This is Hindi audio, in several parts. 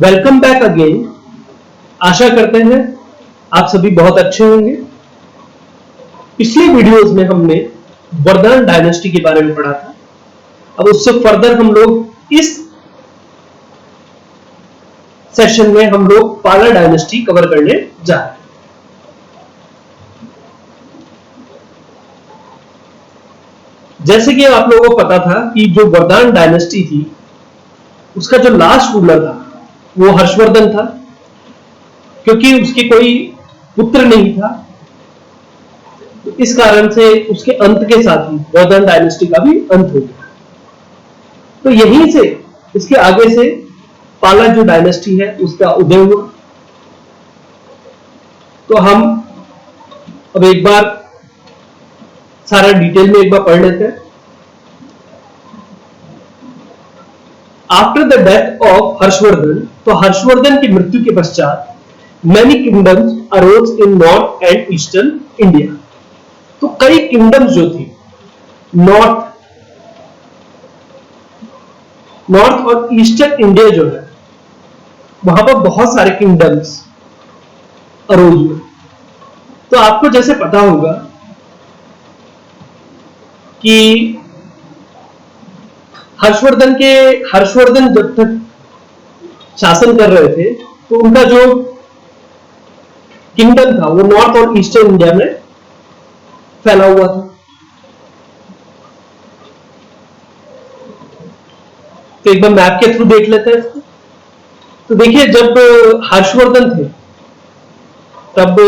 Welcome back again. आशा करते हैं आप सभी बहुत अच्छे होंगे। पिछले वीडियोस में हमने वर्धन डायनेस्टी के बारे में पढ़ा था। अब उससे फर्दर हम लोग इस सेशन में हम लोग पाला डायनेस्टी कवर करने जा रहे हैं। जैसे कि आप लोगों को पता था कि जो वर्धन डायनेस्टी थी उसका जो लास्ट रूलर था वो हर्षवर्धन था, क्योंकि उसके कोई पुत्र नहीं था। तो इस कारण से उसके अंत के साथ ही वर्धन डायनेस्टी का भी अंत हो गया। तो यहीं से इसके आगे से पाला जो डायनेस्टी है उसका उदय हुआ। तो हम अब एक बार सारा डिटेल में एक बार पढ़ लेते हैं। After the death of Harshavardhana, तो हर्षवर्धन की मृत्यु के पश्चात many kingdoms arose in north and eastern India. तो कई किंगडम्स जो थी नॉर्थ और ईस्टर्न इंडिया जो है वहां पर बहुत सारे किंगडम्स अरोज हुए। तो आपको जैसे पता होगा कि हर्षवर्धन जब तक शासन कर रहे थे तो उनका जो किंगडम था वो नॉर्थ और ईस्टर्न इंडिया में फैला हुआ था। तो एक बार मैप के थ्रू देख लेते हैं इसको। तो देखिए, जब हर्षवर्धन थे तब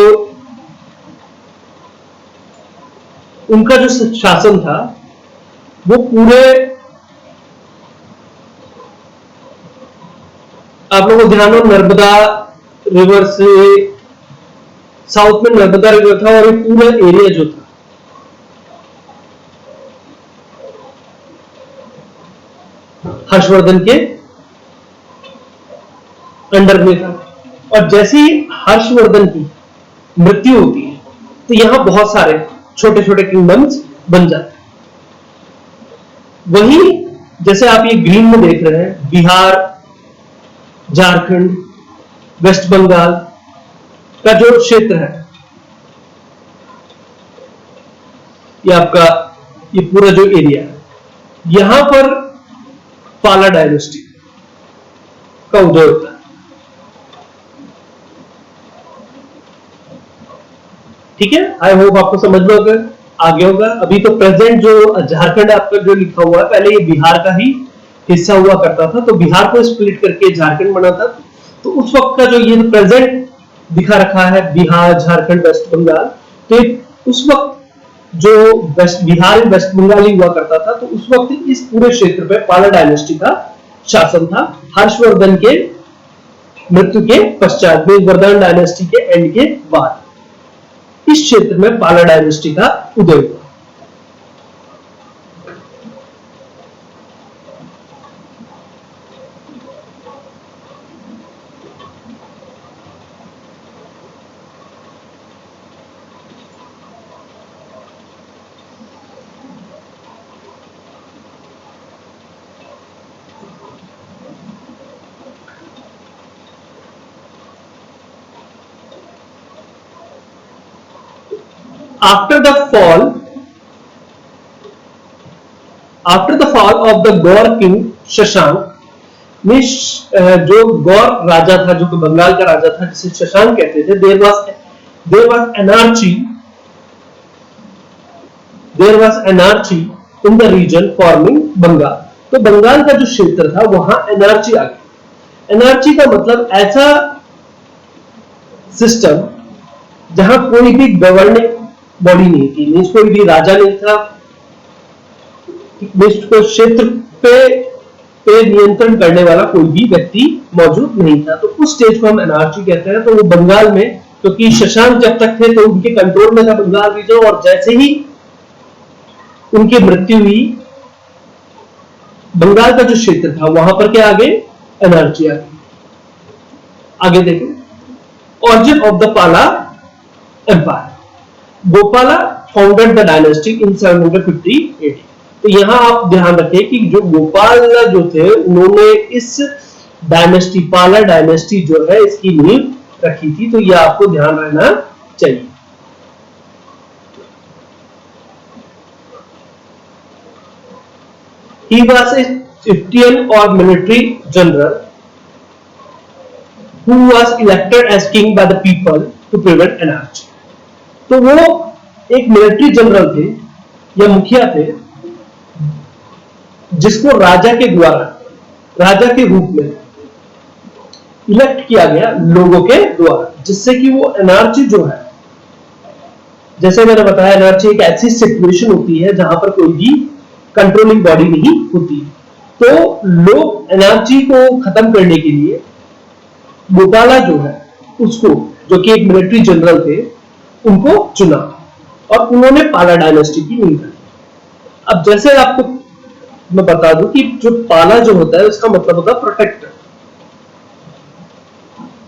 उनका जो शासन था वो पूरे, आप लोगों को ध्यान हो, नर्मदा रिवर से साउथ में नर्मदा रिवर था और ये पूरा एरिया जो था हर्षवर्धन के अंडर में था। और जैसे ही हर्षवर्धन की मृत्यु होती है तो यहां बहुत सारे छोटे छोटे किंगडम्स बन जाते हैं। वहीं जैसे आप ये ग्रीन में देख रहे हैं, बिहार, झारखंड, वेस्ट बंगाल का जो क्षेत्र है, ये आपका ये पूरा जो एरिया है, यहां पर पाला डायनेस्टी का उदय होता है। ठीक है, आई होप आपको समझ में होगा, आगे होगा। अभी तो प्रेजेंट जो झारखंड आपका जो लिखा हुआ है, पहले ये बिहार का ही हिस्सा हुआ करता था। तो बिहार को स्प्लिट करके झारखंड बना था। तो उस वक्त का जो ये प्रेजेंट दिखा रखा है बिहार, झारखंड, वेस्ट बंगाल, तो उस वक्त जो बिहार वेस्ट बंगाल ही हुआ करता था। तो उस वक्त इस पूरे क्षेत्र पे पाला डायनेस्टी का शासन था हर्षवर्धन के मृत्यु के पश्चात, वर्धन डायनेस्टी के एंड के बाद इस क्षेत्र में पाला डायनेस्टी का उदय हुआ। After the fall of the Gaur king Shashank, जो गौर राजा था, जो बंगाल का राजा था जिसे शशांक कहते थे, there was anarchy in the region forming Bengal. तो बंगाल का जो क्षेत्र था वहां एनार्ची आ गई। एनार्ची का मतलब ऐसा सिस्टम जहां कोई भी गवर्निंग बॉडी नहीं थी, मींस कोई भी राजा नहीं था, को क्षेत्र पे नियंत्रण करने वाला कोई भी व्यक्ति मौजूद नहीं था। तो उस स्टेज को हम एनार्ची कहते हैं। तो वो बंगाल में, क्योंकि शशांक जब तक थे तो उनके कंट्रोल में था बंगाल रीजन, और जैसे ही उनकी मृत्यु हुई बंगाल का जो क्षेत्र था वहां पर क्या आ गए, एनार्ची आ गई। आगे देखो, origin of the Pala empire. Gopala founded the dynasty in 750 AD। तो यहां आप ध्यान रखें कि जो गोपाल जो थे उन्होंने इस डायनेस्टी, पाला डायनेस्टी जो है इसकी नींव रखी थी। तो ये आपको ध्यान रहना चाहिए। He was a chieftain or military general who was elected as king by the people to prevent anarchy. तो वो एक मिलिट्री जनरल थे या मुखिया थे जिसको राजा के द्वारा, राजा के रूप में इलेक्ट किया गया लोगों के द्वारा, जिससे कि वो एनआरची जो है, जैसे मैंने बताया एनआरची एक ऐसी सिचुएशन होती है जहां पर कोई भी कंट्रोलिंग बॉडी नहीं होती। तो लोग एनआरची को खत्म करने के लिए गोपाला जो है उसको, जो कि एक मिलिट्री जनरल थे, उनको चुना और उन्होंने पाला डायनेस्टी की नींव रखी। अब जैसे आपको मैं बता दूं कि जो पाला जो होता है उसका मतलब होता है प्रोटेक्टर।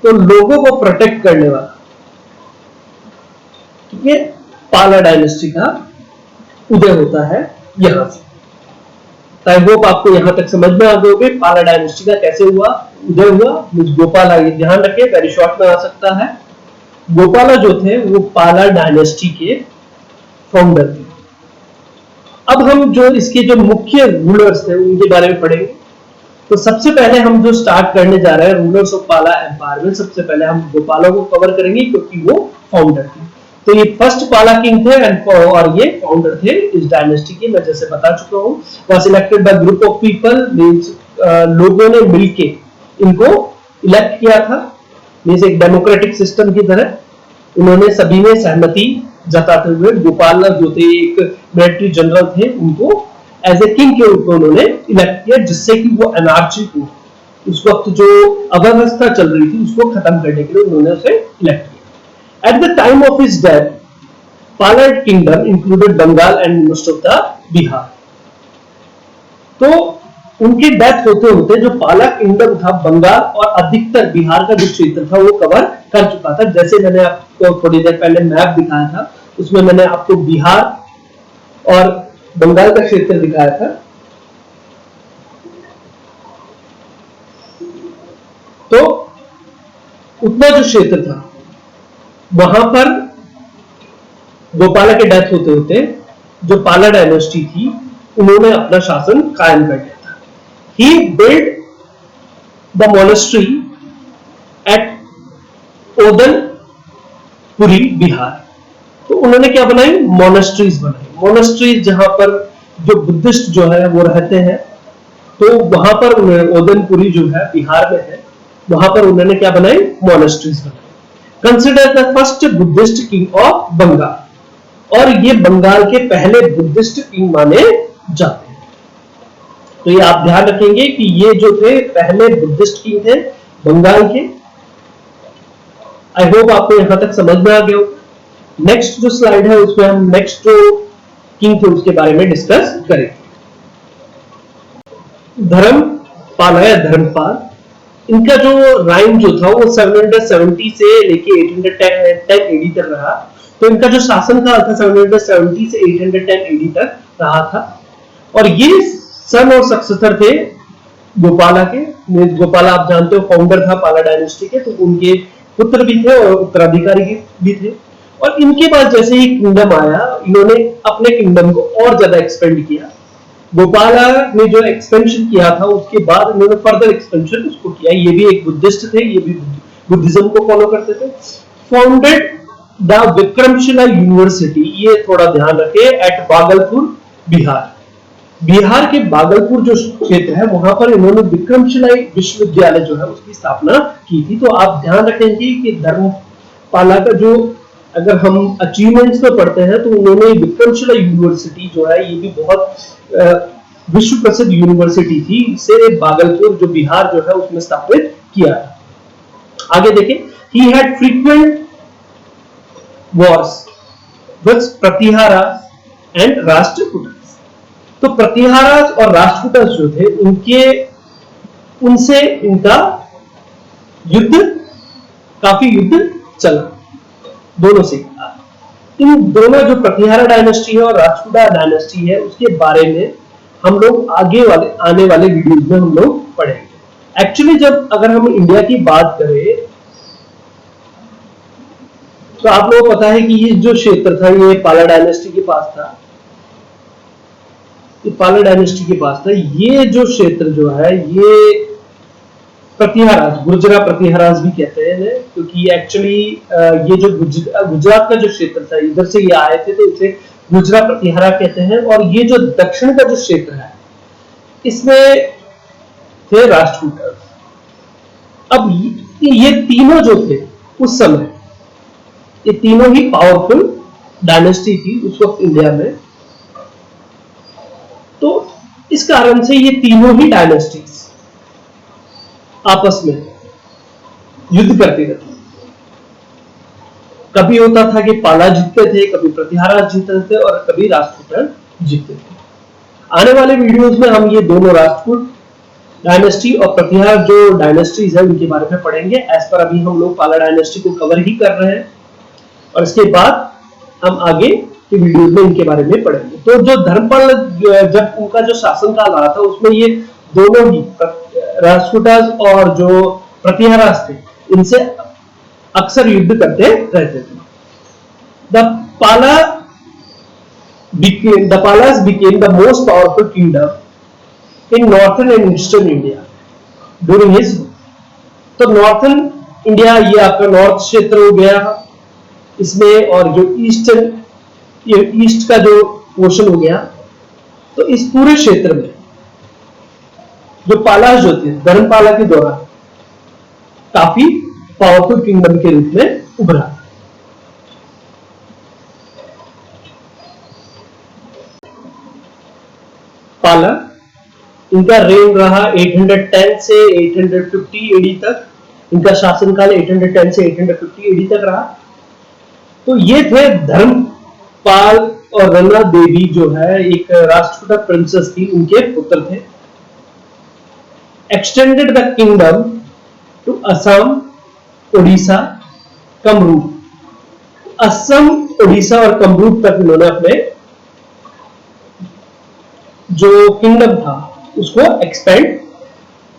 तो लोगों को प्रोटेक्ट करने वाला, ठीक है, पाला डायनेस्टी का उदय होता है यहां से। आई होप आपको यहां तक समझ में आ गए पाला डायनेस्टी का कैसे हुआ, उदय हुआ। गोपाला, ये ध्यान रखें, वेरी शॉर्ट में आ सकता है। गोपाला जो थे वो पाला डायनेस्टी के फाउंडर थे। अब हम जो इसके जो मुख्य रूलर्स थे उनके बारे में पढ़ेंगे। तो सबसे पहले हम जो स्टार्ट करने जा रहे हैं रूलर्स ऑफ पाला एम्पायर में, सबसे पहले हम गोपाला को कवर करेंगे क्योंकि वो फाउंडर थे। तो ये फर्स्ट पाला किंग थे और ये फाउंडर थे इस डायनेस्टी के। मैं जैसे बता चुका हूं, was elected by group of people, means लोगों ने मिलके इनको इलेक्ट किया था, मींस एक डेमोक्रेटिक सिस्टम की तरह। उन्होंने सभी ने सहमति जताते हुए गोपाला जो थे एक मिलिट्री जनरल थे, उनको एज ए किंग के रूप में उन्होंने इलेक्ट किया, जिससे कि वो एनार्ची को, उस वक्त जो अव्यवस्था चल रही थी उसको खत्म करने के लिए उन्होंने उसे इलेक्ट किया। At the time of his death, Pala kingdom included Bengal and most of the Bihar. तो उनकी डेथ होते होते जो पाला किंगडम था बंगाल और अधिकतर बिहार का जो क्षेत्र था वो कवर कर चुका था। जैसे मैंने आपको थोड़ी देर पहले मैप दिखाया था, उसमें मैंने आपको बिहार और बंगाल का क्षेत्र दिखाया था। तो उतना जो क्षेत्र था वहां पर गोपाला के डेथ होते होते जो पाला डायनेस्टी थी उन्होंने अपना शासन कायम कर लिया था। He build the monastery at Odantapuri Bihar. तो उन्होंने क्या बनाई, मोनेस्ट्रीज बनाई। मोनेस्ट्रीज जहां पर जो बुद्धिस्ट जो है वो रहते हैं, तो वहां पर ओदनपुरी जो है बिहार में है, वहां पर उन्होंने क्या बनाई, मोनेस्ट्रीज बनाई। Consider the first Buddhist king of Bengal, और ये बंगाल के पहले बुद्धिस्ट किंग माने जाते हैं। तो ये आप ध्यान रखेंगे कि ये जो थे पहले बुद्धिस्ट किंग थे बंगाल के। आई होप आपको यहां तक समझ में आ गया होगा। नेक्स्ट जो स्लाइड है उसमें हम नेक्स्ट जो किंग थे उसके बारे में डिस्कस करेंगे। धर्मपाल या धर्मपाल, इनका जो राइम जो था वो 770 से लेके 810 एडी तक रहा। तो इनका जो शासन काल था 770 से 810 एडी तक रहा था। और ये सन और सक्सेसर थे गोपाला के। गोपाला आप जानते हो फाउंडर था पाला डायनेस्टी के, तो उनके पुत्र भी थे और उत्तराधिकारी भी थे। और इनके बाद जैसे ही किंगडम आया, इन्होंने अपने किंगडम को और ज्यादा एक्सपेंड किया। गोपाला ने जो एक्सपेंशन किया था उसके बाद इन्होंने फर्दर एक्सपेंशन उसको किया। ये भी एक बुद्धिस्ट थे, ये भी बुद्धिज्म को फॉलो करते थे। फाउंडेड द विक्रमशिला यूनिवर्सिटी, ये थोड़ा ध्यान रखें, एट भागलपुर बिहार। बिहार के भागलपुर जो क्षेत्र है वहां पर इन्होंने विक्रमशिला विश्वविद्यालय जो है उसकी स्थापना की थी। तो आप ध्यान रखेंगे कि धर्मपाला का जो अगर हम अचीवमेंट्स में पढ़ते हैं तो उन्होंने विक्रमशिला यूनिवर्सिटी जो है ये भी बहुत विश्व प्रसिद्ध यूनिवर्सिटी थी, इसे भागलपुर जो बिहार जो है उसमें स्थापित किया है। आगे देखें, he had frequent wars with Pratihara and Rashtrakutas. तो प्रतिहारास और राष्ट्रकूटस जो थे उनसे इनका युद्ध, काफी युद्ध चला दोनों से। इन दोनों जो प्रतिहारा डायनेस्टी है और राष्ट्रकूटा डायनेस्टी है उसके बारे में हम लोग आने वाले वीडियोस में हम लोग पढ़ेंगे। एक्चुअली जब अगर हम इंडिया की बात करें तो आप लोगों को पता है कि ये जो क्षेत्र था ये पाला डायनेस्टी के पास था, ये पाला डायनेस्टी के पास था। ये जो क्षेत्र जो है ये प्रतिहाराज, गुर्जरा प्रतिहाराज भी कहते हैं, क्योंकि एक्चुअली ये जो गुजरात का जो क्षेत्र था इधर से ये आए थे तो इसे गुजरा प्रतिहारा कहते हैं। और ये जो दक्षिण का जो क्षेत्र है इसमें थे राष्ट्रकूट। अब ये तीनों जो थे उस समय, ये तीनों ही पावरफुल डायनेस्टी थी उस वक्त इंडिया में। तो इस कारण से ये तीनों ही डायनेस्टीज आपस में युद्ध करती रहती। कभी होता था कि पाला जीतते थे, कभी प्रतिहारा जीतते थे और कभी राष्ट्रकूट जीतते थे। आने वाले वीडियोस में हम ये दोनों राष्ट्रकूट डायनेस्टी और प्रतिहार जो डायनेस्टीज है उनके बारे में पढ़ेंगे। एज पर अभी हम लोग पाला डायनेस्टी को कवर ही कर रहे हैं और इसके बाद हम आगे के वीडियोस में इनके बारे में पढ़ेंगे। तो जो धर्मपाल जब उनका जो शासनकाल रहा था उसमें ये दोनों ही राष्ट्रकूटास और जो प्रतिहारास थे इनसे अक्सर युद्ध करते रहते थे। The Palas became the most powerful kingdom in northern and eastern India during his। तो नॉर्थन इंडिया ये आपका नॉर्थ क्षेत्र हो गया इसमें, और जो ईस्टर्न, ये ईस्ट का जो पोर्शन हो गया, तो इस पूरे क्षेत्र में जो पालास जो थे धर्मपाला के दौरान काफी पावरफुल किंगडम के रूप में उभरा। पाला, इनका रेन रहा 810 से 850 एडी तक। इनका शासनकाल 810 से 850 एडी तक रहा। तो ये थे धर्मपाल और रंगा देवी जो है एक राष्ट्रकूट प्रिंसेस थी, उनके पुत्र थे। Extended the kingdom to Assam, Odisha, Kamrup. Assam, Odisha और कमरूप तक इन्होंने अपने जो किंगडम था उसको एक्सपेंड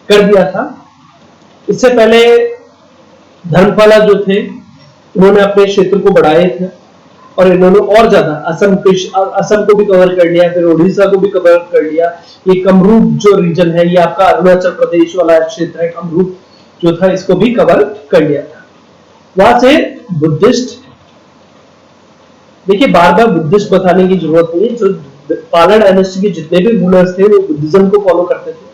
कर दिया था। इससे पहले धर्मपाला जो थे इन्होंने अपने क्षेत्र को बढ़ाए थे और इन्होंने और ज्यादा असम को भी कवर कर लिया, फिर ओडिशा को भी कवर कर लिया। ये कमरूप जो रीजन है, ये आपका अरुणाचल प्रदेश वाला क्षेत्र है, कमरूप जो था इसको भी कवर कर लिया था। वहां से बुद्धिस्ट, देखिए बार बार बुद्धिस्ट बताने की जरूरत नहीं है, जो पाला डायनेस्टी के जितने भी रूलर्स थे वो बुद्धिज्म को फॉलो करते थे,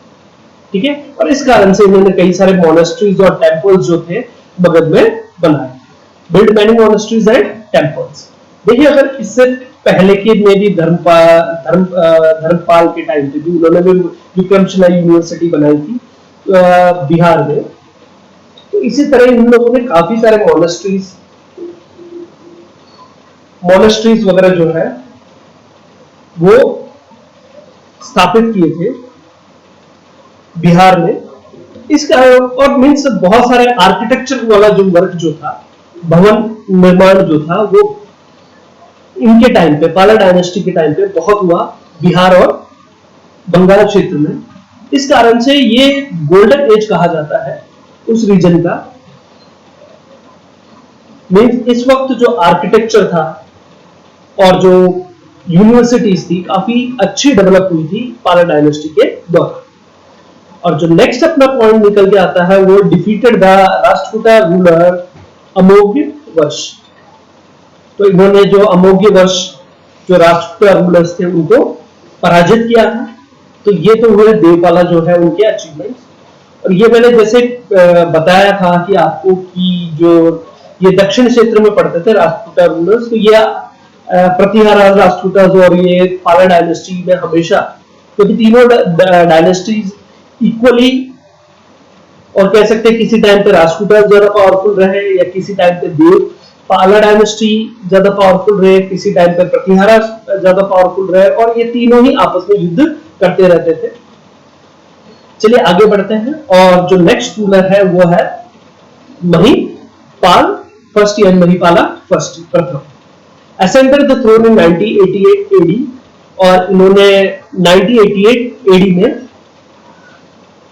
ठीक है। और इस कारण से इन्होंने कई सारे मोनेस्ट्रीज और टेम्पल्स जो थे मगध में बनाए, build many monasteries and temples. देखिए अगर इससे पहले के में भी धर्मपाल के टाइम पे भी उन्होंने भी विक्रमशिला यूनिवर्सिटी बनाई थी बिहार में, तो इसी तरह इन लोगों ने काफी सारे मोनेस्ट्रीज वगैरह जो है वो स्थापित किए थे बिहार में। इसका और मीन्स बहुत सारे आर्किटेक्चर वाला जो वर्क जो था, भवन निर्माण जो था, वो इनके टाइम पे, पाला डायनेस्टी के टाइम पे बहुत हुआ बिहार और बंगाल क्षेत्र में। इस कारण से ये गोल्डन एज कहा जाता है उस रीजन का। मीन्स इस वक्त जो आर्किटेक्चर था और जो यूनिवर्सिटीज थी काफी अच्छी डेवलप हुई थी पाला डायनेस्टी के दौरान। और जो नेक्स्ट अपना पॉइंट निकल के आता है वो डिफीटेड द राष्ट्रकूट रूलर अमोघ वर्ष। तो इन्होंने जो अमोघ वर्ष जो राष्ट्रकूट रूलर्स थे उनको पराजित किया था। तो ये तो हुए देवपाला जो है उनके अचीवमेंट्स। और ये मैंने जैसे बताया था कि आपको कि जो ये दक्षिण क्षेत्र में पड़ते थे राष्ट्रकूट रूलर्स, तो ये प्रतिहारा राष्ट्रकूट और ये पाला डायनेस्टी में हमेशा, क्योंकि तीनों डायनेस्टीज इक्वली, और कह सकते हैं किसी टाइम पे राष्ट्रकूट ज्यादा पावरफुल रहे या किसी टाइम पे देव पाला डायनेस्टी ज्यादा पावरफुल रहे, किसी टाइम पे प्रतिहारा ज्यादा पावरफुल रहे, और ये तीनों ही आपस में युद्ध करते रहते थे। चलिए आगे बढ़ते हैं। और जो नेक्स्ट रूलर है वो है महिपाल फर्स्ट या महिपाला फर्स्ट, प्रथम। ascended the throne in 9088 AD और इन्होंने 9088 AD में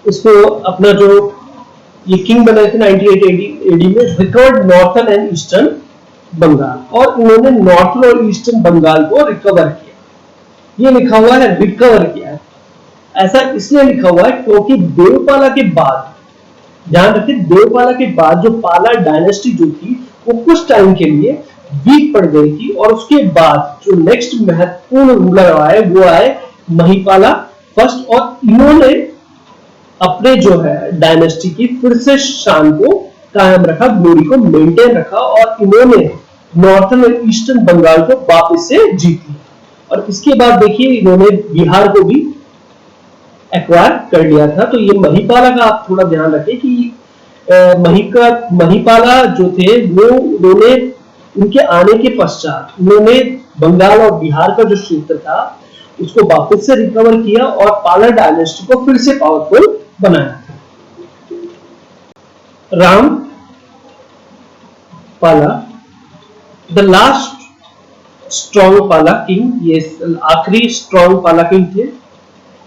उसको अपना जो ये किंग बनाए थे 98 एडी में, recovered northern and eastern Bengal, और इन्होंने नॉर्थन और ईस्टर्न बंगाल को रिकवर किया। ये लिखा हुआ है रिकवर किया है, ऐसा इसलिए लिखा हुआ है क्योंकि देवपाला के बाद, ध्यान रखिए, देवपाला के बाद जो पाला डायनेस्टी जो थी वो कुछ टाइम के लिए वीक पड़ गई थी, और उसके बाद जो नेक्स्ट महत्वपूर्ण रूलर आए वो आए महिपाला फर्स्ट, और इन्होंने अपने जो है डायनेस्टी की फिर से शान को कायम रखा, ग्लोरी को मेंटेन रखा, और इन्होंने नॉर्थन और ईस्टर्न बंगाल को वापस से जीत लिया। और इसके बाद देखिए इन्होंने बिहार को भी एक्वायर कर लिया था। तो ये महिपाला का आप थोड़ा ध्यान रखें कि महिपाला जो थे वो उन्होंने उनके आने के पश्चात उन्होंने बंगाल और बिहार का जो क्षेत्र था उसको वापस से रिकवर किया और पाला डायनेस्टी को फिर से पावरफुल बनाया। राम पाला, द लास्ट स्ट्रॉन्ग पाला किंग, ये आखिरी स्ट्रॉन्ग पाला किंग थे।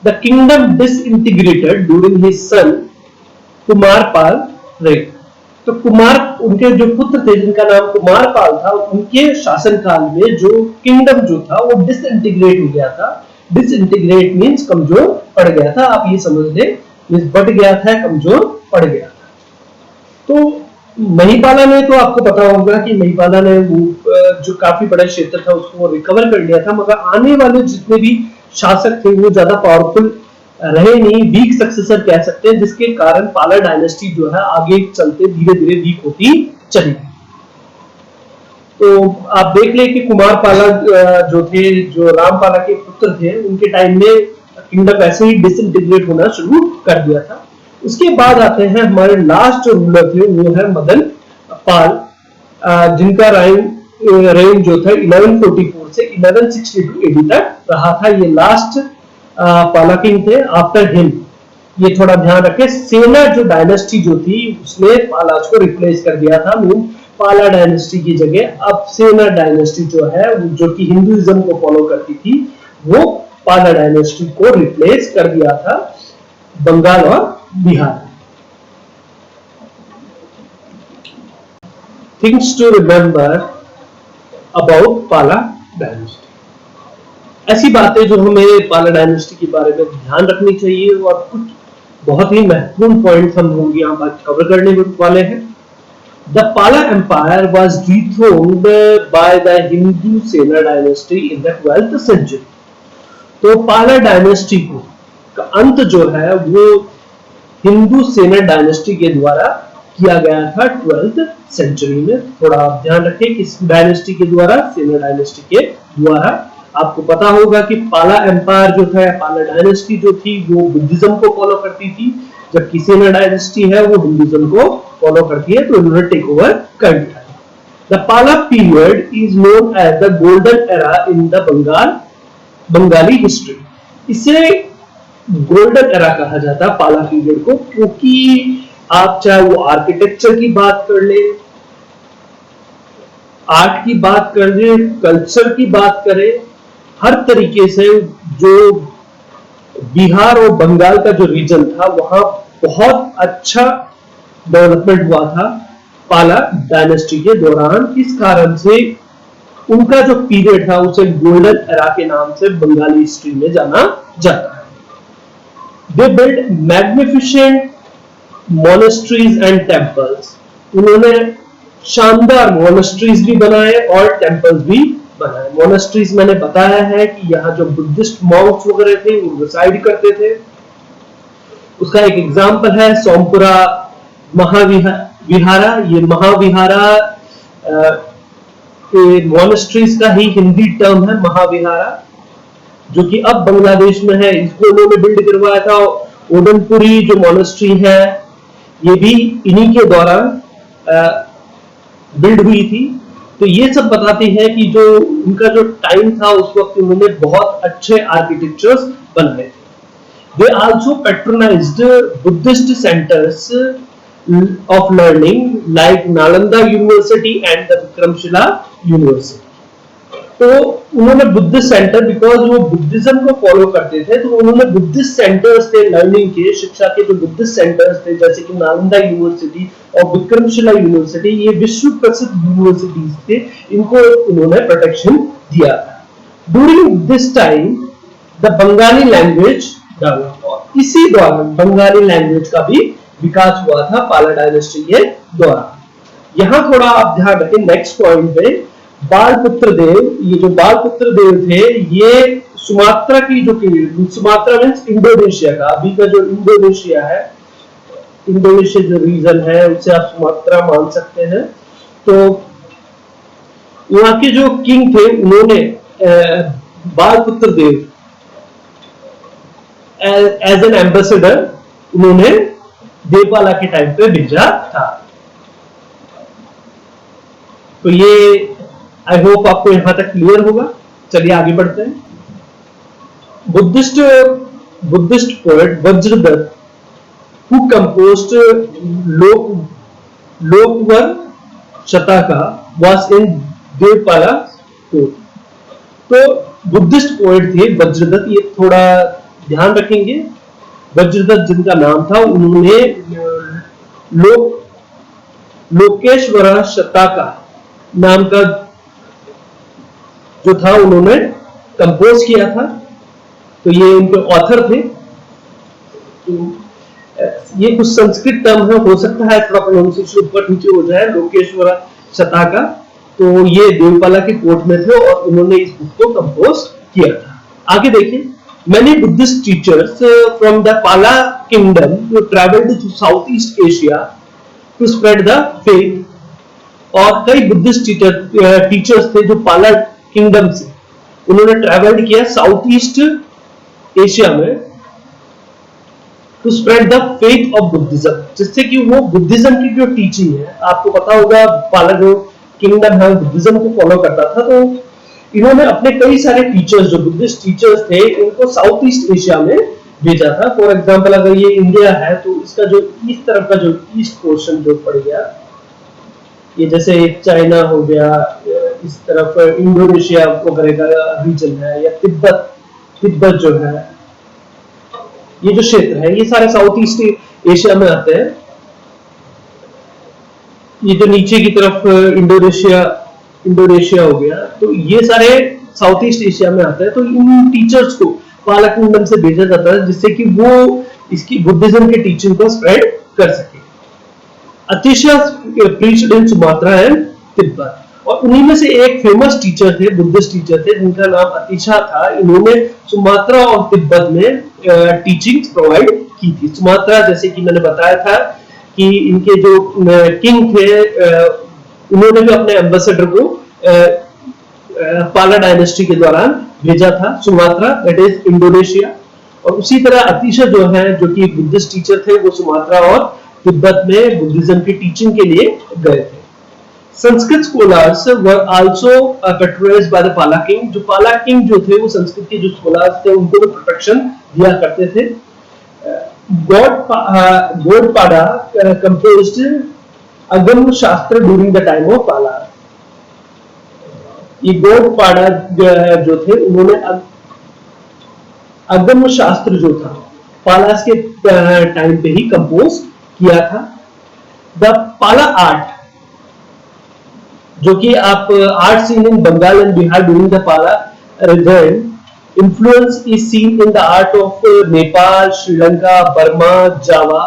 The kingdom disintegrated during his son Kumarpal reign। तो कुमार, उनके जो पुत्र थे जिनका नाम कुमारपाल था, उनके शासनकाल में जो किंगडम जो था वो डिसइंटीग्रेट हो गया था। डिसइंटीग्रेट मींस कमजोर पड़ गया था, आप ये समझ लें, मींस बढ़ गया था, कमजोर पड़ गया था। तो महिपाला ने, तो आपको पता होगा कि महिपाला ने जो काफी बड़ा क्षेत्र था उसको रिकवर कर लिया था, मगर आने वाले जितने भी शासक थे वो ज्यादा पावरफुल रहे नहीं, वीक सक्सेसर कह सकते हैं, जिसके कारण पाला डायनेस्टी जो है आगे चलते धीरे धीरे वीक होती चली। तो आप देख ले कि कुमारपाला जो थे, जो रामपाला के पुत्र थे, उनके टाइम में किंगडम ऐसे ही डिसइंटीग्रेट होना शुरू कर दिया था। उसके बाद आते हैं हमारे लास्ट जो रूलर थे वो है मदन पाल, जिनका रेंज जो था 1144 से 1162 एडी तक रहा था। ये लास्ट पाला किंग थे। आफ्टर हिम, ये थोड़ा ध्यान रखें, सेना जो डायनेस्टी जो थी उसने पालाज को रिप्लेस कर दिया था। मीन पाला डायनेस्टी की जगह अब सेना डायनेस्टी जो है, जो कि हिंदुइज्म को फॉलो करती थी, वो पाला डायनेस्टी को रिप्लेस कर दिया था बंगाल और Bihar. Things to remember about Pala dynasty, ऐसी बातें जो हमें पाला डायनेस्टी के बारे में ध्यान रखनी चाहिए, और कुछ बहुत ही महत्वपूर्ण पॉइंट्स हम होंगे यहाँ पर कवर करने वाले हैं। The Pala empire was dethroned by the Hindu Sena dynasty in the 12th century. तो पाला डायनेस्टी को का अंत जो है वो हिंदू सेना डायनेस्टी के द्वारा किया गया था 12th सेंचुरी में। थोड़ा आप ध्यान रखें किस डायनेस्टी के द्वारा, सेना डायनेस्टी के द्वारा। आपको पता होगा कि पाला एम्पायर जो था, पाला डायनेस्टी जो थी वो बुद्धिज्म को फॉलो करती थी, जबकि सेना डायनेस्टी है वो हिंदुइज्म को फॉलो करती है, तो इन्होंने टेक ओवर कर दिया। The Pala period is known as the golden era in the Bengali history. इसे गोल्डन एरा कहा जाता है पाला पीरियड को, क्योंकि आप चाहे वो आर्किटेक्चर की बात कर ले, आर्ट की बात कर ले, कल्चर की बात करें, हर तरीके से जो बिहार और बंगाल का जो रीजन था वहां बहुत अच्छा डेवलपमेंट हुआ था पाला डायनेस्टी के दौरान। इस कारण से उनका जो पीरियड था उसे गोल्डन एरा के नाम से बंगाली हिस्ट्री में जाना जाता है। They build magnificent monasteries and temples. उन्होंने शानदार मोनेस्ट्रीज भी बनाए और टेम्पल्स भी बनाए। मोनेस्ट्रीज मैंने बताया है कि यहाँ जो बुद्धिस्ट मॉन्क्स वगैरह थे वो रिसाइड करते थे। उसका एक एग्जांपल है सोमपुरा महाविहारा। ये महाविहारा मोनेस्ट्रीज का ही हिंदी टर्म है महाविहारा, जो कि अब बांग्लादेश में है। इसको उन्होंने बिल्ड करवाया था। ओडनपुरी जो मोनेस्ट्री है ये भी इन्हीं के दौरान बिल्ड हुई थी। तो ये सब बताते हैं कि जो उनका जो टाइम था उस वक्त उन्होंने बहुत अच्छे आर्किटेक्चर्स बनाए थे। They also patronized Buddhist centers of learning like Nalanda University and the Vikramshila University. तो उन्होंने बुद्धिस्ट सेंटर, बिकॉज वो बुद्धिज्म को फॉलो करते थे, तो उन्होंने बुद्धिस्ट सेंटर्स थे लर्निंग के, शिक्षा के जो बुद्धिस्ट सेंटर्स थे, जैसे कि नालंदा यूनिवर्सिटी और विक्रमशिला यूनिवर्सिटी, ये विश्व प्रसिद्ध यूनिवर्सिटीज थे, इनको उन्होंने प्रोटेक्शन दिया था। During this time the Bengali language develop, और इसी दौरान बंगाली लैंग्वेज का भी विकास हुआ था पाला डायनेस्टी के दौरान। यहां थोड़ा आप ध्यान रखें नेक्स्ट पॉइंट पे, बालपुत्र देव, ये जो बालपुत्र देव थे, ये सुमात्रा की जो, सुमात्रा मींस इंडोनेशिया का, अभी का जो इंडोनेशिया है, इंडोनेशिया जो रीजन है उसे आप सुमात्रा मान सकते हैं। तो वहां के जो किंग थे, उन्होंने बालपुत्र देव एज एन एम्बेसडर उन्होंने देवपाला के टाइम पे भेजा था। तो ये आई होप आपको यहां तक क्लियर होगा। चलिए आगे बढ़ते हैं। Buddhist poet Vajradatta who composed लोकवर शतका was in Devapala court. तो बुद्धिस्ट पोएट थे वज्रदत्त, ये थोड़ा ध्यान रखेंगे। वज्रदत्त जिनका नाम था, उन्होंने लोकेश्वरा शतका नाम का जो था उन्होंने कंपोज किया था। तो ये उनके ऑथर थे। ये कुछ संस्कृत टर्म है, हो सकता है थोड़ा प्रोनाउंसिएशन ऊपर नीचे हो जाए। लोकेश्वरा शतका, तो ये देवपाला के कोर्ट में थे और उन्होंने इस बुक को कंपोज किया था। आगे देखिए, many Buddhist teachers from the Pala kingdom traveled to Southeast Asia to spread the faith। और कई बुद्धिस्ट टीचर्स थे जो पाला किंगडम से, उन्होंने ट्रैवल किया साउथ ईस्ट एशिया में to spread the faith of Buddhism, जिससे कि वो बुद्धिज्म की जो टीचिंग है, आपको पता होगा पाला जो किंगडम है बुद्धिज्म को फॉलो करता था, तो इन्होंने अपने कई सारे टीचर्स जो बुद्धिस्ट टीचर्स थे इनको साउथ ईस्ट एशिया में भेजा था। फॉर एग्जांपल अगर ये इंडिया है तो इसका जो इस तरफ का जो ईस्ट पोर्शन जो पड़ गया, ये जैसे चाइना हो गया, इस तरफ इंडोनेशिया वगैरह का रीजन है, या तिब्बत जो है, ये जो क्षेत्र है, ये सारे साउथ ईस्ट एशिया में आते हैं। ये जो नीचे की तरफ इंडोनेशिया हो गया, तो ये सारे साउथ ईस्ट एशिया में आते हैं। तो इन टीचर्स को पाला किंगडम से भेजा जाता है जिससे कि वो इसकी बुद्धिज्म के टीचिंग को स्प्रेड कर सके। Atisha preached in Sumatra and Tibet, और उन्हीं में से एक फेमस टीचर थे, बुद्धिस्ट टीचर थे, जिनका नाम अतिशा था। इन्होंने सुमात्रा और तिब्बत में टीचिंग्स प्रोवाइड की थी। सुमात्रा, जैसे कि मैंने बताया था कि इनके जो किंग थे, उन्होंने भी अपने एम्बेसडर को पाला डायनेस्टी के दौरान भेजा था सुमात्रा, दैट इज इंडोनेशिया। और उसी तरह अतिशा जो है, जो कि बुद्धिस्ट टीचर थे, वो सुमात्रा और तिब्बत में बुद्धिज्म की टीचिंग के लिए गए थे। Sanskrit scholars were also patronised by the Pala king. जो पाला किंग जो थे, वो संस्कृत के जो स्कॉलर्स थे उनको भी प्रोटेक्शन दिया करते थे। गौडपाड़ा कंपोज्ड अगम शास्त्र ड्यूरिंग द टाइम ऑफ पाला। ये गौडपाड़ा जो थे, उन्होंने अगम शास्त्र जो था पालास के टाइम पे ही कंपोज किया था। द पाला आर्ट, जो कि आप art seen in Bengal and Bihar during the Pala reign, influence is seen in the art of Nepal, Sri Lanka, Burma, Java.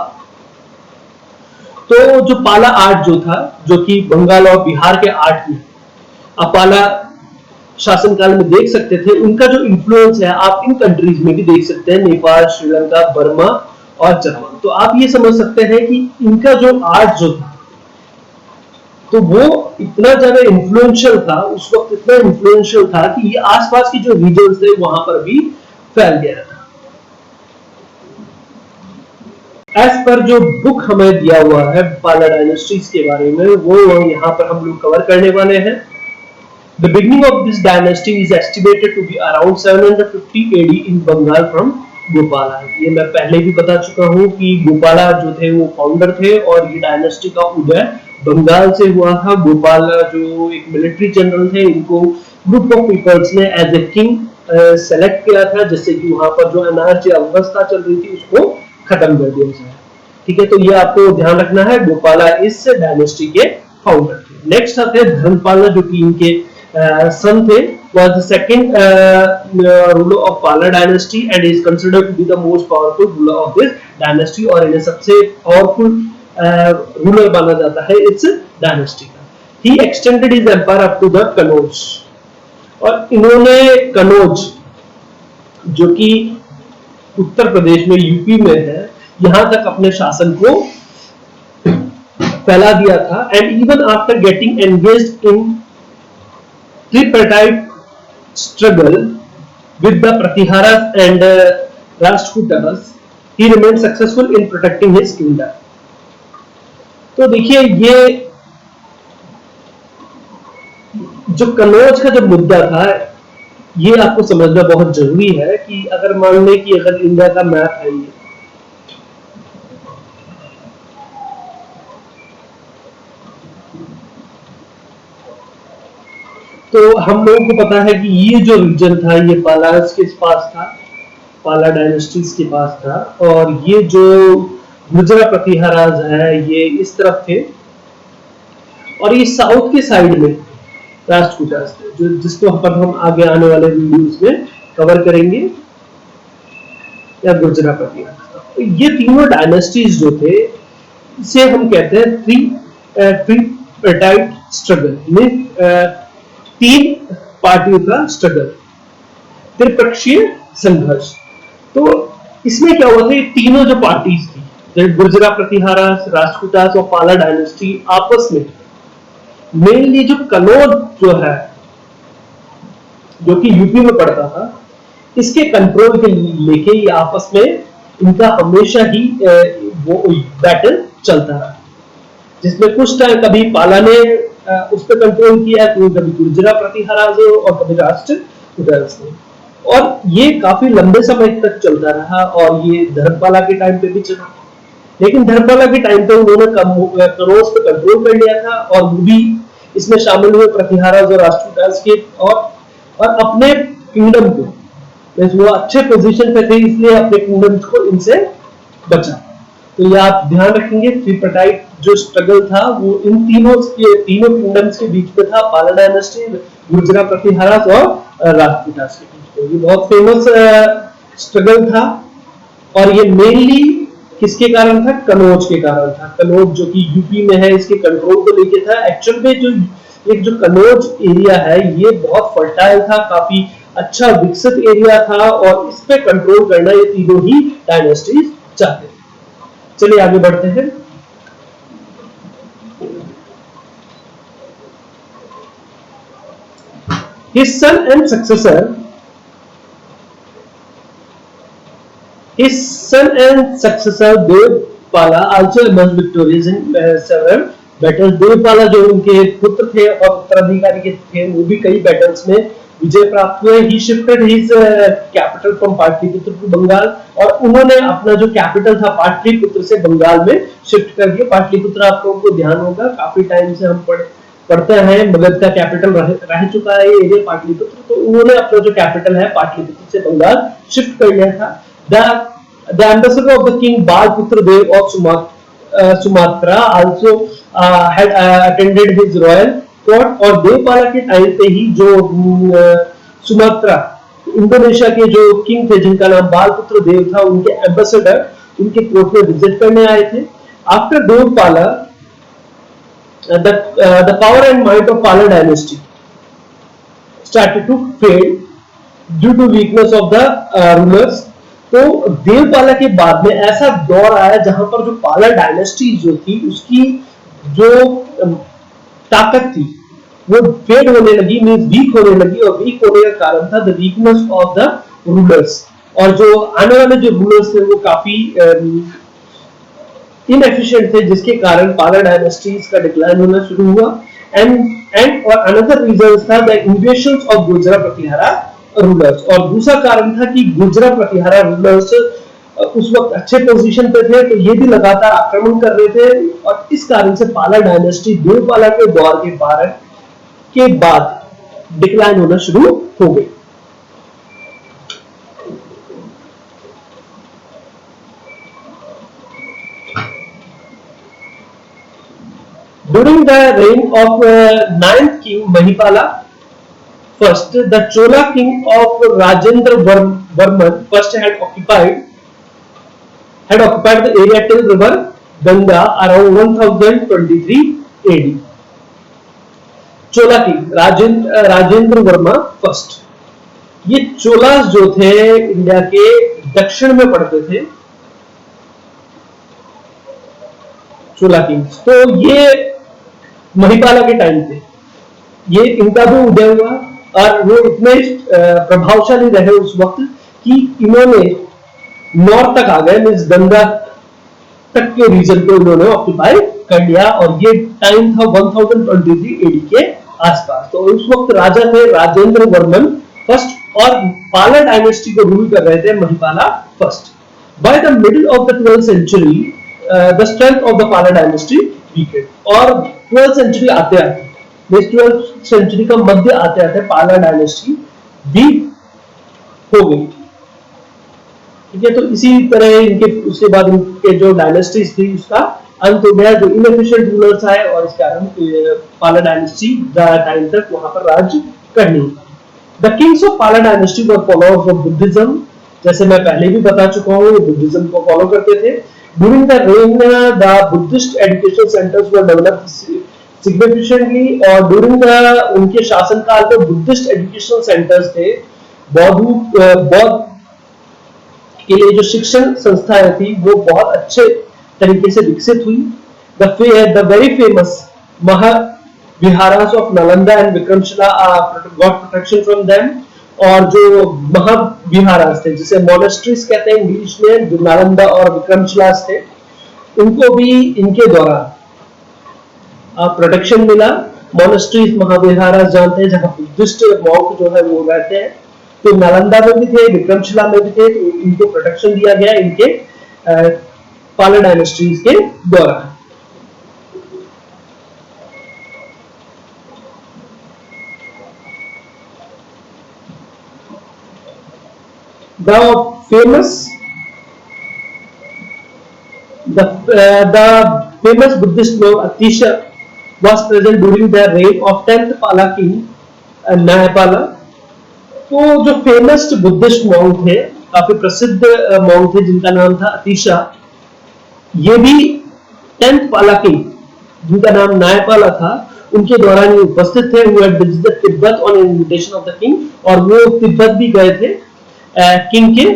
तो जो पाला आर्ट जो था, जो कि बंगाल और बिहार के आर्ट में आप पाला शासनकाल में देख सकते थे, उनका जो इन्फ्लुएंस है आप इन कंट्रीज में भी देख सकते हैं, नेपाल, श्रीलंका, बर्मा और जावा। तो आप ये समझ सकते हैं कि इनका जो आर्ट जो था, तो वो इतना ज्यादा इन्फ्लुएंशियल था, उस वक्त इतना इन्फ्लुएंशियल था कि ये आसपास की जो रीजन्स थे वहां पर भी फैल गया था। एज पर जो बुक हमें दिया हुआ है पाला डायनेस्टीज के बारे में, वो यहाँ पर हम लोग कवर करने वाले हैं। The beginning of this dynasty is estimated to be around 750 AD in Bengal from Gopala. ये मैं पहले भी बता चुका हूं कि गोपाला जो थे वो फाउंडर थे और ये डायनेस्टी का उदय बंगाल से हुआ था। गोपाला जो एक मिलिट्री जनरल थे, इनको ग्रुप ऑफ पीपल्स ने एज ए किंग सेलेक्ट किया था, जिससे कि वहां पर जो अनार्ची अवस्था चल रही थी उसको खत्म कर दिया जाए। ठीक है, तो ये आपको ध्यान रखना है, गोपाला इस डायनेस्टी के फाउंडर थे। नेक्स्ट आते हैं धर्मपाला, जो कि इनके सन थे, was the second ruler of Pala dynasty and is considered to be the most powerful ruler of this dynasty, और इन्हें सबसे पावरफुल रूलर माना जाता है इस डायनेस्टी का। He extended his empire up to the Kannauj, और इन्होंने कनौज जो कि उत्तर प्रदेश में यूपी में है, यहां तक अपने शासन को फैला दिया था। And even after getting engaged in tripartite struggle with the Pratiharas and Rashtrakutas, he remained successful in protecting his kingdom. तो देखिए, ये जो कनौज का जो मुद्दा था, ये आपको समझना बहुत जरूरी है कि अगर मान लें कि अगर इंडिया का मैप है, ये तो हम लोगों को पता है कि ये जो रीजन था ये पालास के पास था, पाला डायनेस्टीज के पास था, और ये जो गुजरा प्रतिहाराज है ये इस तरफ थे, और ये साउथ के साइड में राष्ट्रकूटास थे, जो जिसको हम आगे आने वाले वीडियोस में कवर करेंगे, या गुजरा प्रतिहाराज। तो ये तीनों डायनेस्टीज जो थे इसे हम कहते हैं ट्रिपार्टाइट स्ट्रगल, तीन पार्टियों का स्ट्रगल, त्रिपक्षीय संघर्ष। तो इसमें क्या हुआ था, ये तीनों जो पार्टीज थी, गुर्जरा प्रतिहारास, राष्ट्रकूटास और पाला डायनेस्टी, आपस में मेनली जो कनौज जो है, जो कि यूपी में पड़ता था, इसके कंट्रोल के लेके ये आपस में इनका हमेशा ही वो बैटल चलता रहा, जिसमें कुछ टाइम कभी पाला ने उस पर कंट्रोल किया, कभी गुर्जरा प्रतिहाराज और कभी राष्ट्रकूटास ने, और ये काफी लंबे समय तक चलता रहा, और ये धर्मपाला के टाइम पे भी चला। लेकिन धर्मपाला के टाइम पे उन्होंने कनौज पे कंट्रोल कर लिया था, और वो भी इसमें शामिल हुए प्रतिहाराज और राष्ट्रकूटास के, और अपने किंगडम को, वो अच्छे पोजीशन पे थे इसलिए अपने किंगडम को इनसे बचा। तो ये आप ध्यान रखेंगे, ट्रिपार्टाइट जो स्ट्रगल था वो इन तीनों किंगडम्स के बीच में था, पाला डायनेस्टी, गुर्जरा प्रतिहारास और राष्ट्रकूटास के बीच में। ये बहुत फेमस स्ट्रगल था, और ये मेनली किसके कारण था, कनौज के कारण था। कनौज जो कि यूपी में है, इसके कंट्रोल को लेके था। एक्चुअल में जो कनौज एरिया है ये बहुत फर्टाइल था, काफी अच्छा विकसित एरिया था, और इस पे कंट्रोल करना ये तीनों ही डायनेस्टीज चाहते थे। चलिए आगे बढ़ते हैं। His son and successor Devpala also emerged victorious in several battles. Devapala जो उनके पुत्र थे और उत्तराधिकारी के थे, वो भी कई बैटल्स में विजय प्राप्त हुए। He shifted his capital from Pataliputra to Bengal, और उन्होंने अपना जो कैपिटल था पाटलिपुत्र से बंगाल में शिफ्ट कर दिया। पाटलिपुत्र आप लोगों को ध्यान होगा, काफी टाइम से हम पढ़ते हैं, मगध का कैपिटल रह चुका है ये एरिया पाटलिपुत्र, तो उन्होंने अपना जो कैपिटल है पाटलिपुत्र से बंगाल शिफ्ट कर लिया था। The ambassador of the king Balputra Dev of Sumatra also had attended his royal court, और देवपाला के टाइम पे ही जो सुमात्रा इंडोनेशिया के जो किंग थे जिनका नाम बालपुत्र देव था, उनके एम्बेसडर उनके कोर्ट में विजिट करने आए थे। After Devapala the power and might of Pala dynasty started to fade due to weakness of the rulers। तो देवपाला के बाद में ऐसा दौर आया जहां पर जो पाला डायनेस्टी जो थी उसकी जो ताकत थी वो फेड होने लगी, मींस वीक होने लगी, और वीक होने का कारण था the weakness of the rulers, और जो आने वाले जो रूलर्स थे वो काफी इनएफिशिएंट थे, जिसके कारण पाला डायनेस्टीज का डिक्लाइन होना शुरू हुआ। एंड और अनदर रीजन था the invasions of Gurjara Pratihara rulers, और दूसरा कारण था कि गुर्जरा प्रतिहारा रूलर्स उस वक्त अच्छे पोजीशन पे थे, तो ये भी लगातार आक्रमण कर रहे थे और इस कारण से पाला डायनेस्टी देवपाला के दौर के बाद डिक्लाइन होना शुरू हो गई। During the reign of ninth king Mahipala first, the Chola king of Rajendra Varman first had occupied the area till river Ganga around 1023 AD. Chola king Rajendra Verma first, ये चोलास जो थे इंडिया के दक्षिण में पड़ते थे, चोला किंग्स। तो ये महिपाला के टाइम पे ये इनका भी उदय हुआ और वो इतने प्रभावशाली रहे उस वक्त कि इन्होंने नॉर्थ तक आ गए, मींस गंगा तक के रीजन को इन्होंने ऑक्यूपाई कर लिया और ये टाइम था 1023 एडी के आसपास। तो उस वक्त राजा थे राजेंद्र वर्मन फर्स्ट और पाला डायनेस्टी को रूल कर रहे थे Mahipala first. By the middle of the 12th century the strength of the Pala dynasty weakened, और 12th सेंचुरी आते आते 12th सेंचुरी का मध्य आते आते पाला डायनेस्टी वीक हो गई। ठीक है, तो इसी तरह इनके उसके बाद इनके जो डायनेस्टीज थी उसका अंत हो गया, जो इनएफिशिएंट रूलर्स आए और इस कारण पाला डायनेस्टी ज्यादा टाइम तक वहां पर राज करनी। द किंग्स ऑफ पाला dynasty were followers of Buddhism, जैसे मैं पहले भी बता चुका हूँ, बुद्धिज्म को फॉलो करते थे। During the rain the Buddhist education centres were developed significantly, और ड्यूरिंग द उनके शासनकाल में बुद्धिस्ट एजुकेशन सेंटर्स थे, बौद्ध के लिए जो शिक्षण संस्थाएं थी वो बहुत अच्छे तरीके से विकसित हुई। The very famous Mahaviharas of Nalanda and Vikramashila got protection from them, और जो महाविहारास थे जिसे मोनेस्ट्रीज कहते हैं इंग्लिश में, जो नालंदा और विक्रमशिला थे, उनको भी इनके द्वारा प्रोटेक्शन मिला। मोनेस्ट्रीज महाविहारास जानते हैं जहां बुद्धिस्ट मॉन्क जो है वो रहते हैं, तो नालंदा में भी थे, विक्रमशिला में भी थे, तो इनको प्रोटेक्शन दिया गया इनके पाला डायनेस्टीज के द्वारा। The famous Buddhist monk Atisha was present during the reign of 10th Pala king Nayapala। तो जो फेमस बुद्धिस्ट मॉन्क थे, काफी प्रसिद्ध मॉन्क थे जिनका नाम था अतीशा, ये भी 10th पाला किंग जिनका नाम नायपाला था उनके दौरान ये उपस्थित थे। वो visited Tibet on invitation of the king, और वो तिब्बत भी गए थे किंग के,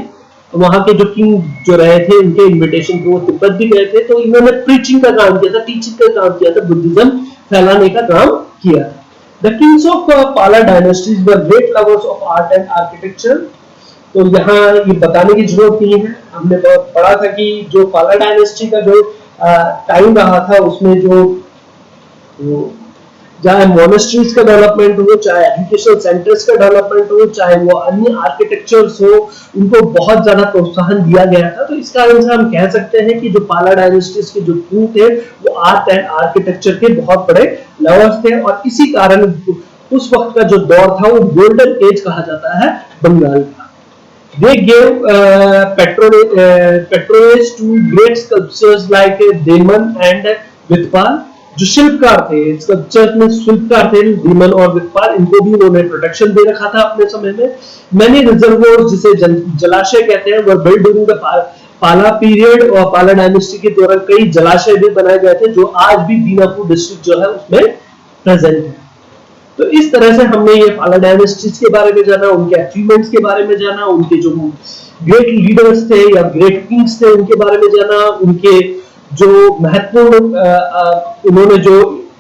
वहां के जो किंग जो रहे थे उनके इनविटेशन पे वो तिब्बत भी गए थे। तो इन्होंने प्रीचिंग का काम किया था, टीचिंग का काम किया था, बुद्धिज्म फैलाने का काम किया था। The kings of Pala dynasties were great lovers of art and architecture। तो यहाँ ये बताने की जरूरत नहीं है, हमने पढ़ा था कि जो पाला डायनेस्टी का जो टाइम रहा था उसमें जो चाहे मोनेस्ट्रीज का डेवलपमेंट हो, चाहे एजुकेशनल सेंटर्स का डेवलपमेंट हो, चाहे वो अन्य आर्किटेक्चर्स हो, उनको बहुत ज्यादा प्रोत्साहन दिया गया था। तो इस कारण से हम कह सकते हैं कि जो पाला डायनेस्टीज के जो किंग थे वो आर्ट एंड आर्किटेक्चर के बहुत बड़े लवर्स थे, और इसी कारण उस वक्त का जो दौर था वो गोल्डन एज कहा जाता है बंगाल का। They gave patronage to great sculptors like Deman and Vitpal। जो शिल्पकार थे, स्कल्पचर में शिल्पकार थे दीमन और विटपाल, इनको भी उन्होंने प्रोटेक्शन दे रखा था अपने समय में। मैनी रिजर्वोर्स जिसे जलाशय कहते हैं वर build during the Pala period, और पाला डायनेस्टी के दौरान कई जलाशय भी बनाए गए थे जो आज भी दीनापुर डिस्ट्रिक्ट जो है उसमें प्रेजेंट है। तो इस तरह से हमने ये पाला डायनेस्टीज के बारे में जाना, उनके अचीवमेंट्स के बारे में जाना, उनके जो ग्रेट लीडर्स थे या ग्रेट किंग्स थे उनके बारे में जाना, उनके जो महत्वपूर्ण उन्होंने जो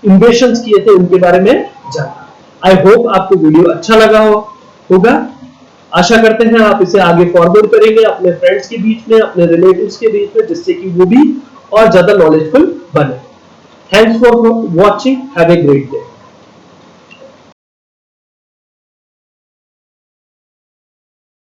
इन्वेशंस किए थे उनके बारे में जाना। आई होप आपको वीडियो अच्छा लगा होगा। आशा करते हैं आप इसे आगे फॉरवर्ड करेंगे अपने फ्रेंड्स के बीच में, अपने रिलेटिव्स के बीच में, जिससे कि वो भी और ज्यादा नॉलेजफुल बने। Thanks for watching, have a great day.